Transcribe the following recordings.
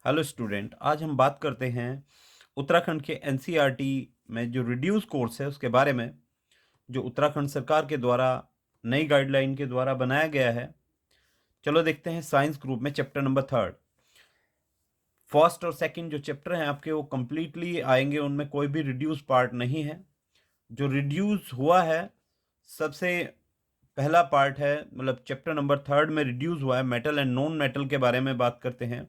Hello student, आज हम बात करते हैं उत्तराखंड के एनसीईआरटी में जो रिड्यूस कोर्स है उसके बारे में, जो उत्तराखंड सरकार के द्वारा नई गाइडलाइन के द्वारा बनाया गया है। चलो देखते हैं साइंस ग्रुप में चैप्टर नंबर थर्ड। फर्स्ट और सेकंड जो चैप्टर हैं आपके वो कंप्लीटली आएंगे, उनमें कोई भी रिड्यूस पार्ट नहीं है। जो रिड्यूस हुआ है सबसे पहला पार्ट है, मतलब चैप्टर नंबर थर्ड में रिड्यूस हुआ है मेटल एंड नॉन मेटल के बारे में बात करते हैं।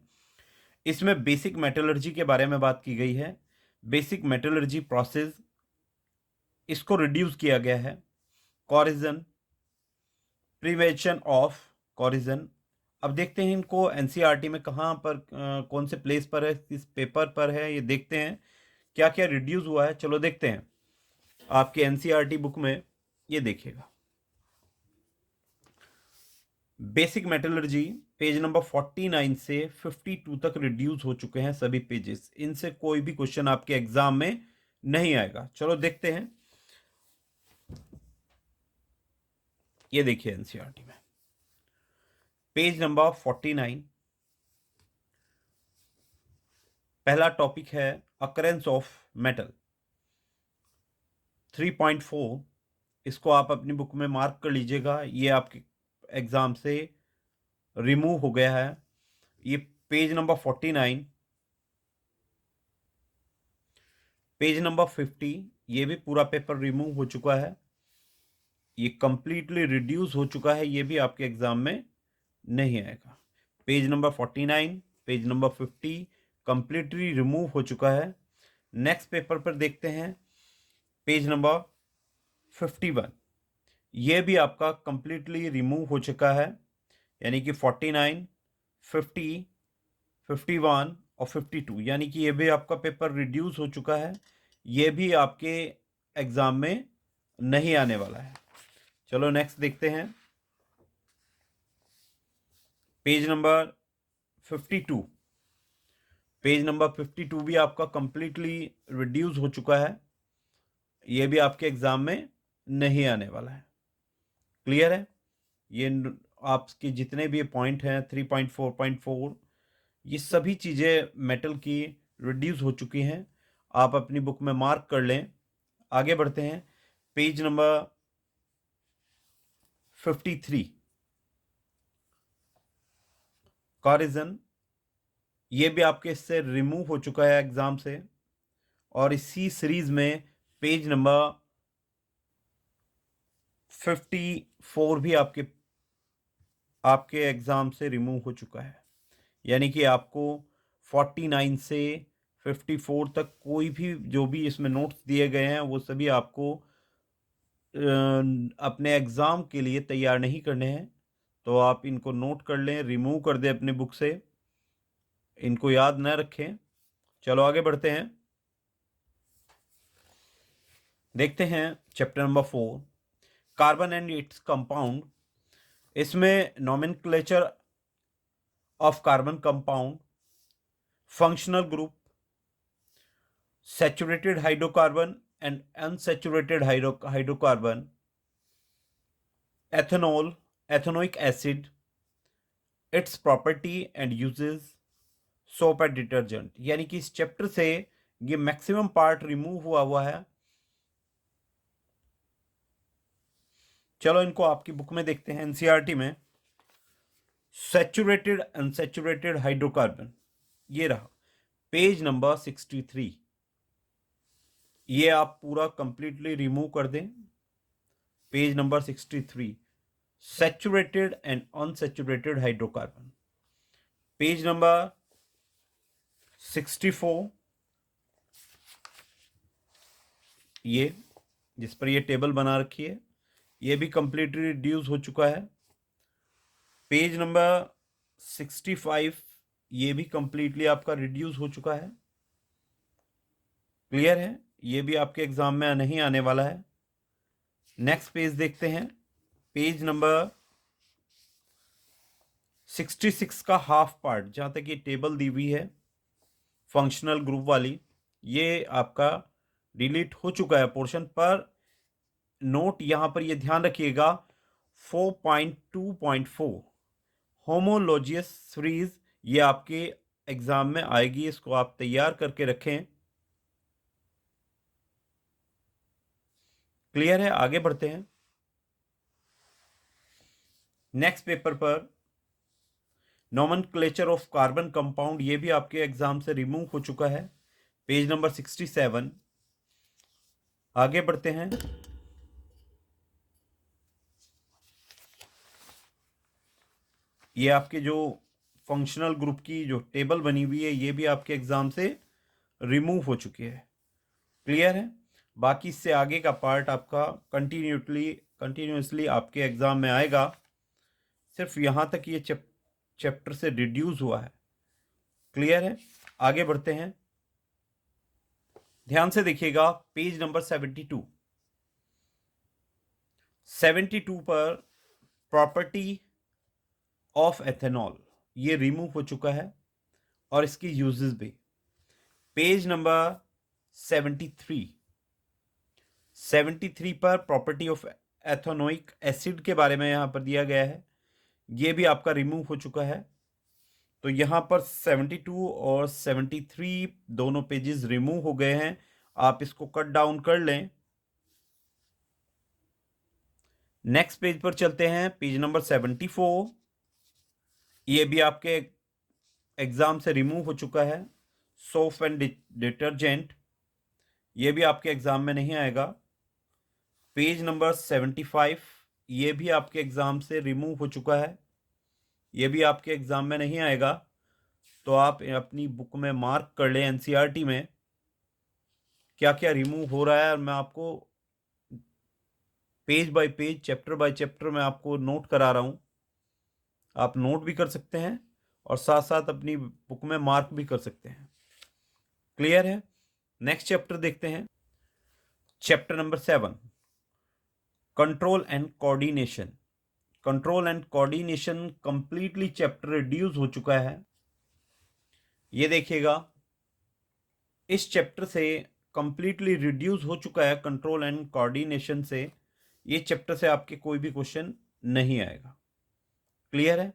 इसमें बेसिक मेटलर्जी के बारे में बात की गई है। बेसिक मेटलर्जी प्रोसेस, इसको रिड्यूस किया गया है। कॉरिजन, प्रिवेंशन ऑफ कॉरिजन। अब देखते हैं इनको एनसीईआरटी में कहाँ पर कौन से प्लेस पर है, किस पेपर पर है, ये देखते हैं क्या क्या रिड्यूस हुआ है। चलो देखते हैं आपके एनसीईआरटी बुक में, ये देखिएगा बेसिक मेटलर्जी पेज नंबर 49 से 52 तक रिड्यूस हो चुके हैं सभी पेजेस। इनसे कोई भी क्वेश्चन आपके एग्जाम में नहीं आएगा। चलो देखते हैं, ये देखिए एनसीईआरटी में पेज नंबर 49, पहला टॉपिक है अकरेंस ऑफ मेटल 3.4। इसको आप अपनी बुक में मार्क कर लीजिएगा, ये आपके एग्जाम से रिमूव हो गया है। ये पेज नंबर 49, पेज नंबर 50, ये भी पूरा पेपर रिमूव हो चुका है। ये कंप्लीटली रिड्यूस हो चुका है, ये भी आपके एग्जाम में नहीं आएगा। Page number 49, page number 50 completely remove हो चुका है। नेक्स्ट पेपर पर देखते हैं पेज नंबर 51, ये भी आपका कंप्लीटली रिमूव हो चुका है। यानी कि 49, 50, 51 और 52, यानी कि ये भी आपका पेपर रिड्यूस हो चुका है, ये भी आपके एग्जाम में नहीं आने वाला है। चलो नेक्स्ट देखते हैं पेज नंबर 52। पेज नंबर 52 भी आपका कंप्लीटली रिड्यूस हो चुका है, ये भी आपके एग्जाम में नहीं आने वाला है। क्लियर है? ये आपके जितने भी पॉइंट हैं 3.4.4, ये सभी चीज़ें मेटल की रिड्यूस हो चुकी हैं। आप अपनी बुक में मार्क कर लें। आगे बढ़ते हैं पेज नंबर 53, कॉरिजन, ये भी आपके इससे रिमूव हो चुका है एग्जाम से। और इसी सीरीज में पेज नंबर 54 भी आपके आपके एग्जाम से रिमूव हो चुका है। यानी कि आपको 49 से 54 तक कोई भी जो भी इसमें नोट्स दिए गए हैं वो सभी आपको अपने एग्ज़ाम के लिए तैयार नहीं करने हैं। तो आप इनको नोट कर लें, रिमूव कर दें अपने बुक से, इनको याद न रखें। चलो आगे बढ़ते हैं, देखते हैं chapter number 4, carbon and its compound. इसमें nomenclature of carbon compound, functional group, saturated hydrocarbon and unsaturated hydrocarbon, ethanol, ethanoic acid, its property and uses, soap and detergent. यानी कि इस चैप्टर से ये मैक्सिमम पार्ट रिमूव हुआ है। चलो इनको आपकी बुक में देखते हैं एनसीईआरटी में। सैचुरेटेड अनसैचुरेटेड हाइड्रोकार्बन, ये रहा पेज नंबर 63, ये आप पूरा कंप्लीटली रिमूव कर दें। Page number 63, saturated and unsaturated hydrocarbon. Page number 64, ये जिस पर ये टेबल बना रखी है, ये भी कंप्लीटली रिड्यूस हो चुका है। पेज नंबर 65, ये भी कंप्लीटली आपका रिड्यूस हो चुका है। क्लियर है? ये भी आपके एग्जाम में नहीं आने वाला है। नेक्स्ट पेज देखते हैं, पेज नंबर 66 का हाफ पार्ट, जहां तक ये टेबल दी हुई है फंक्शनल ग्रुप वाली, ये आपका डिलीट हो चुका है पोर्शन पर। नोट यहां पर ये ध्यान रखिएगा 4.2.4 होमोलॉजियस सीरीज, ये आपके एग्जाम में आएगी, इसको आप तैयार करके रखें। क्लियर है? आगे बढ़ते हैं नेक्स्ट पेपर पर। नोमेनक्लेचर ऑफ कार्बन कंपाउंड, ये भी आपके एग्जाम से रिमूव हो चुका है, पेज नंबर 67। आगे बढ़ते हैं। ये आपके जो फंक्शनल ग्रुप की जो टेबल बनी हुई है, ये भी आपके एग्जाम से रिमूव हो चुकी है। क्लियर है? बाकी इससे आगे का पार्ट आपका कंटिन्यूसली आपके एग्जाम में आएगा। सिर्फ यहां तक ये चैप्टर से रिड्यूस हुआ है। क्लियर है? आगे बढ़ते हैं। ध्यान से देखिएगा पेज नंबर 72 पर प्रॉपर्टी ऑफ एथेनॉल, ये रिमूव हो चुका है और इसकी यूजेस भी। पेज नंबर 73 पर प्रॉपर्टी ऑफ एथेनोइक एसिड के बारे में यहां पर दिया गया है, ये भी आपका रिमूव हो चुका है। तो यहां पर 72 और 73 दोनों पेजेस रिमूव हो गए हैं। आप इसको कट डाउन कर लें। नेक्स्ट पेज पर चलते हैं, पेज नंबर 74। ये भी आपके एग्जाम से रिमूव हो चुका है। सोप एंड डिटर्जेंट, ये भी आपके एग्जाम में नहीं आएगा। पेज नंबर 75, ये भी आपके एग्जाम से रिमूव हो चुका है, ये भी आपके एग्जाम में नहीं आएगा। तो आप अपनी बुक में मार्क कर लें, एनसीईआरटी में क्या क्या रिमूव हो रहा है, और मैं आपको page bye page, chapter by chapter मैं आपको नोट करा रहा हूं। आप नोट भी कर सकते हैं और साथ साथ अपनी बुक में मार्क भी कर सकते हैं। क्लियर है? नेक्स्ट चैप्टर देखते हैं, chapter number 7, control and coordination. Control and coordination completely chapter reduce हो चुका है। ये देखिएगा, इस चैप्टर से कंप्लीटली रिड्यूस हो चुका है कंट्रोल एंड कोऑर्डिनेशन से। ये चैप्टर से आपके कोई भी क्वेश्चन नहीं आएगा। क्लियर है?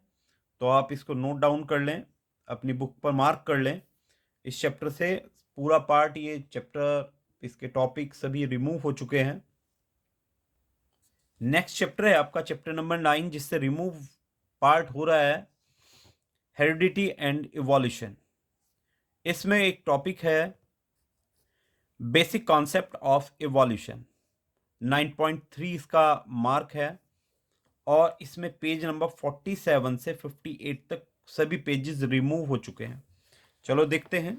तो आप इसको नोट डाउन कर लें, अपनी बुक पर मार्क कर लें। इस चैप्टर से पूरा पार्ट, ये चैप्टर, इसके टॉपिक सभी रिमूव हो चुके हैं। नेक्स्ट चैप्टर है आपका चैप्टर नंबर 9, जिससे रिमूव पार्ट हो रहा है हेरिडिटी एंड इवोल्यूशन। इसमें एक टॉपिक है बेसिक कॉन्सेप्ट ऑफ इवोल्यूशन, 9.3 इसका मार्क है। और इसमें पेज नंबर 47 से 58 तक सभी पेजेस रिमूव हो चुके हैं। चलो देखते हैं।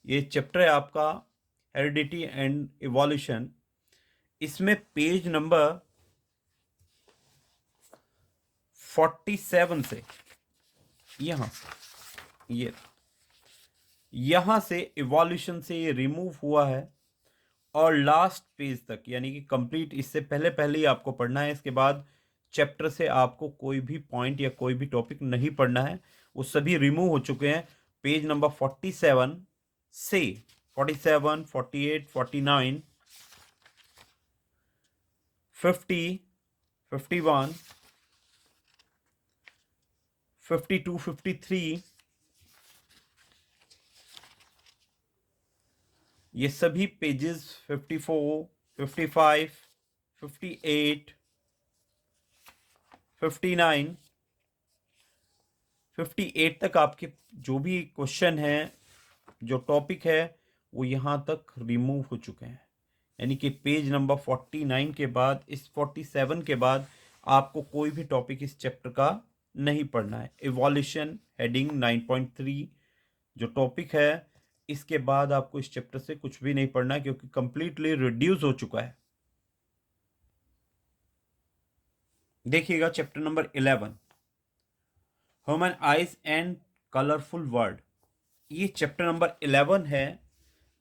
ये चैप्टर है आपका हेरिडिटी एंड इवोल्यूशन। इसमें पेज नंबर 47 से यहां से इवोल्यूशन से ये रिमूव हुआ है, और लास्ट पेज तक, यानी कि कंप्लीट, इससे पहले पहले ही आपको पढ़ना है। इसके बाद चैप्टर से आपको कोई भी पॉइंट या कोई भी टॉपिक नहीं पढ़ना है, वो सभी रिमूव हो चुके हैं। पेज नंबर 47 से 47, 48, 49, 50, 51, 52, 53, ये सभी पेजेस 54, 55, 58, 59, 58 तक आपके जो भी क्वेश्चन हैं, जो टॉपिक है, वो यहाँ तक रिमूव हो चुके हैं। यानी कि पेज नंबर 49 के बाद, इस 47 के बाद आपको कोई भी टॉपिक इस चैप्टर का नहीं पढ़ना है। इवोल्यूशन हेडिंग 9.3 जो टॉपिक है, इसके बाद आपको इस चैप्टर से कुछ भी नहीं पढ़ना है, क्योंकि कंप्लीटली रिड्यूस हो चुका है। देखिएगा chapter number 11, human eyes and colourful word. ये चैप्टर नंबर 11 है।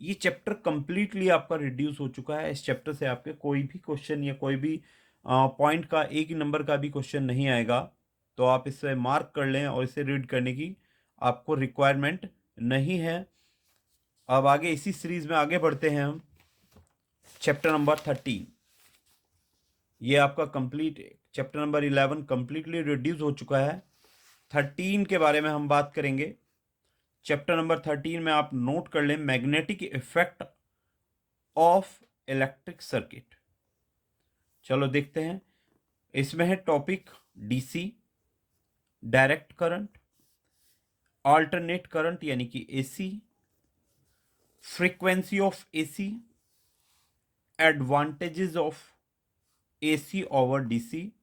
ये चैप्टर कंप्लीटली आपका रिड्यूस हो चुका है। इस चैप्टर से आपके कोई भी क्वेश्चन या कोई भी पॉइंट का एक ही नंबर का भी क्वेश्चन नहीं आएगा। तो आप इसे मार्क कर लें, और इसे रीड करने की आपको रिक्वायरमेंट नहीं है। अब आगे इसी सीरीज में आगे बढ़ते हैं हम। चैप्टर नंबर 13, ये आपका complete, chapter number 11 completely reduce हो चुका है। 13 के बारे में हम बात करेंगे। चैप्टर नंबर 13 में आप नोट कर लें magnetic effect of electric circuit. चलो देखते हैं, इसमें है topic DC, direct current, alternate current यानी कि AC, frequency of AC, advantages of AC over DC.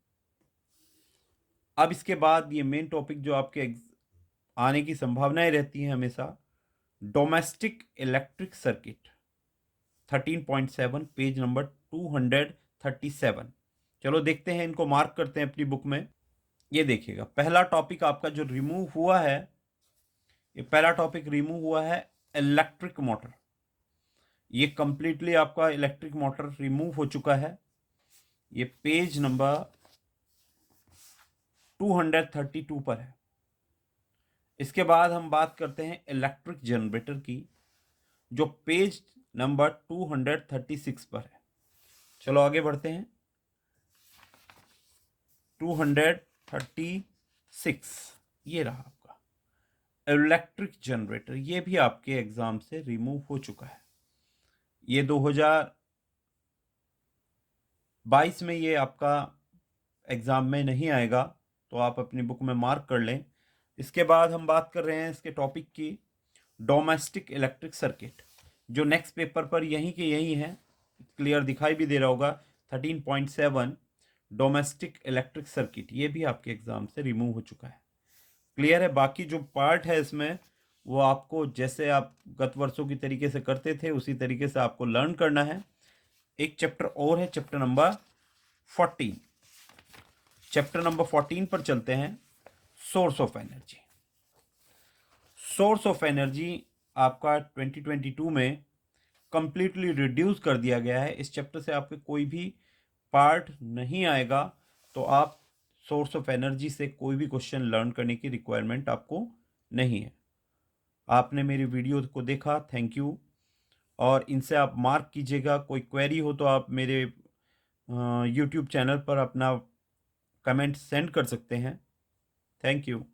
अब इसके बाद ये मेन टॉपिक जो आपके आने की संभावनाएं रहती हैं हमेशा, domestic electric circuit 13.7, page number 237। चलो देखते हैं, इनको मार्क करते हैं अपनी बुक में। ये देखिएगा, पहला टॉपिक आपका जो रिमूव हुआ है, ये पहला टॉपिक रिमूव हुआ है इलेक्ट्रिक मोटर। ये कंप्लीटली आपका इलेक्ट्रिक मोटर रिमूव हो चुका है। ये पेज नंबर 232 पर है। इसके बाद हम बात करते हैं इलेक्ट्रिक जनरेटर की, जो पेज नंबर 236 पर है। चलो आगे बढ़ते हैं। 236 ये रहा आपका इलेक्ट्रिक जनरेटर। ये भी आपके एग्जाम से रिमूव हो चुका है। ये 2022 में ये आपका एग्जाम में नहीं आएगा, तो आप अपनी बुक में मार्क कर लें। इसके बाद हम बात कर रहे हैं इसके टॉपिक की, डोमेस्टिक इलेक्ट्रिक सर्किट, जो नेक्स्ट पेपर पर यहीं के यहीं है, क्लियर दिखाई भी दे रहा होगा। 13.7 डोमेस्टिक इलेक्ट्रिक सर्किट, ये भी आपके एग्जाम से रिमूव हो चुका है। क्लियर है। बाकी जो पार्ट है इसमें, वो आपको जैसे आप गत वर्षों की तरीके से करते थे उसी तरीके से आपको लर्न करना है। एक चैप्टर और है, चैप्टर नंबर 14। चैप्टर नंबर 14 पर चलते हैं, source of energy. Source of energy आपका 2022 में कंप्लीटली रिड्यूस कर दिया गया है। इस चैप्टर से आपके कोई भी पार्ट नहीं आएगा, तो आप सोर्स ऑफ एनर्जी से कोई भी क्वेश्चन लर्न करने की रिक्वायरमेंट आपको नहीं है। आपने मेरी वीडियो को देखा, थैंक यू। और इनसे आप मार्क कीजिएगा। कोई क्वेरी हो तो आप मेरे यूट्यूब चैनल पर अपना कमेंट सेंड कर सकते हैं। Thank you.